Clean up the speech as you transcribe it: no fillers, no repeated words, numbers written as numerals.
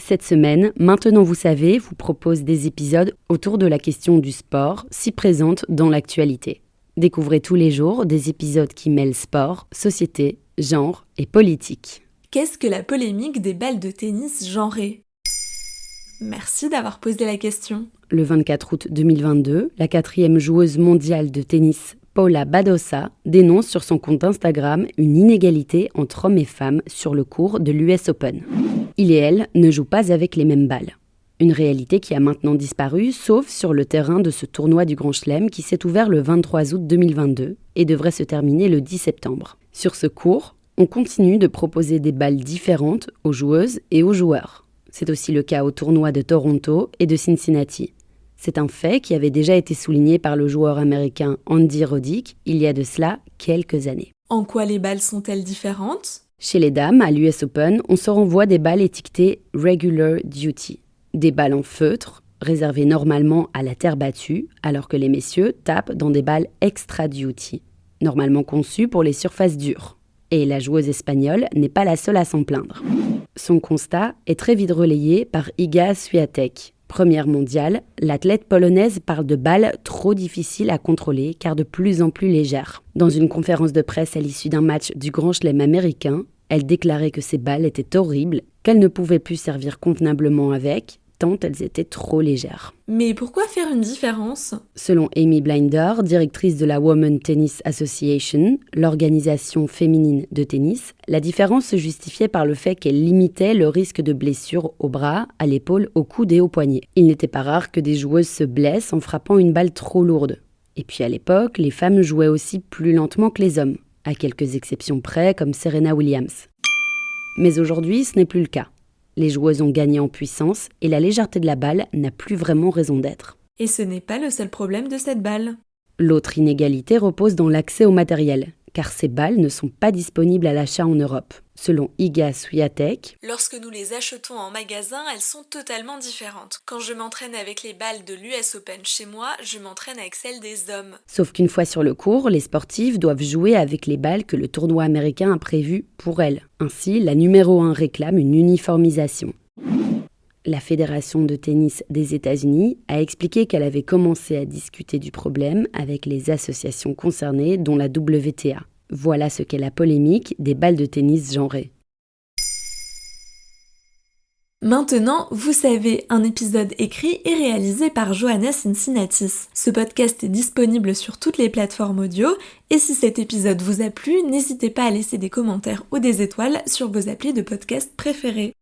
Cette semaine, Maintenant vous savez, vous propose des épisodes autour de la question du sport, si présente dans l'actualité. Découvrez tous les jours des épisodes qui mêlent sport, société, genre et politique. Qu'est-ce que la polémique des balles de tennis genrées ? Merci d'avoir posé la question. Le 24 août 2022, la 4e joueuse mondiale de tennis, Paula Badosa, dénonce sur son compte Instagram une inégalité entre hommes et femmes sur le court de l'US Open. Il et elle ne jouent pas avec les mêmes balles. Une réalité qui a maintenant disparu, sauf sur le terrain de ce tournoi du Grand Chelem qui s'est ouvert le 23 août 2022 et devrait se terminer le 10 septembre. Sur ce court, on continue de proposer des balles différentes aux joueuses et aux joueurs. C'est aussi le cas au tournoi de Toronto et de Cincinnati. C'est un fait qui avait déjà été souligné par le joueur américain Andy Roddick il y a de cela quelques années. En quoi les balles sont-elles différentes ? Chez les dames, à l'US Open, on se renvoie des balles étiquetées « Regular Duty », des balles en feutre, réservées normalement à la terre battue, alors que les messieurs tapent dans des balles « Extra Duty », normalement conçues pour les surfaces dures. Et la joueuse espagnole n'est pas la seule à s'en plaindre. Son constat est très vite relayé par Iga Swiatek. Première mondiale, l'athlète polonaise parle de balles trop difficiles à contrôler car de plus en plus légères. Dans une conférence de presse à l'issue d'un match du Grand Chelem américain, elle déclarait que ces balles étaient horribles, qu'elle ne pouvait plus servir convenablement avec, tant elles étaient trop légères. Mais pourquoi faire une différence ? Selon Amy Blinder, directrice de la Women's Tennis Association, l'organisation féminine de tennis, la différence se justifiait par le fait qu'elle limitait le risque de blessures au bras, à l'épaule, au coude et au poignet. Il n'était pas rare que des joueuses se blessent en frappant une balle trop lourde. Et puis à l'époque, les femmes jouaient aussi plus lentement que les hommes, à quelques exceptions près comme Serena Williams. Mais aujourd'hui, ce n'est plus le cas. Les joueuses ont gagné en puissance et la légèreté de la balle n'a plus vraiment raison d'être. Et ce n'est pas le seul problème de cette balle. L'autre inégalité repose dans l'accès au matériel, car ces balles ne sont pas disponibles à l'achat en Europe. Selon Iga Swiatek, lorsque nous les achetons en magasin, elles sont totalement différentes. Quand je m'entraîne avec les balles de l'US Open chez moi, je m'entraîne avec celles des hommes. Sauf qu'une fois sur le court, les sportives doivent jouer avec les balles que le tournoi américain a prévues pour elles. Ainsi, la numéro 1 réclame une uniformisation. La Fédération de tennis des États-Unis a expliqué qu'elle avait commencé à discuter du problème avec les associations concernées, dont la WTA. Voilà ce qu'est la polémique des balles de tennis genrées. Maintenant, vous savez, un épisode écrit et réalisé par Johanna Cincinnatis. Ce podcast est disponible sur toutes les plateformes audio, et si cet épisode vous a plu, n'hésitez pas à laisser des commentaires ou des étoiles sur vos applis de podcast préférés.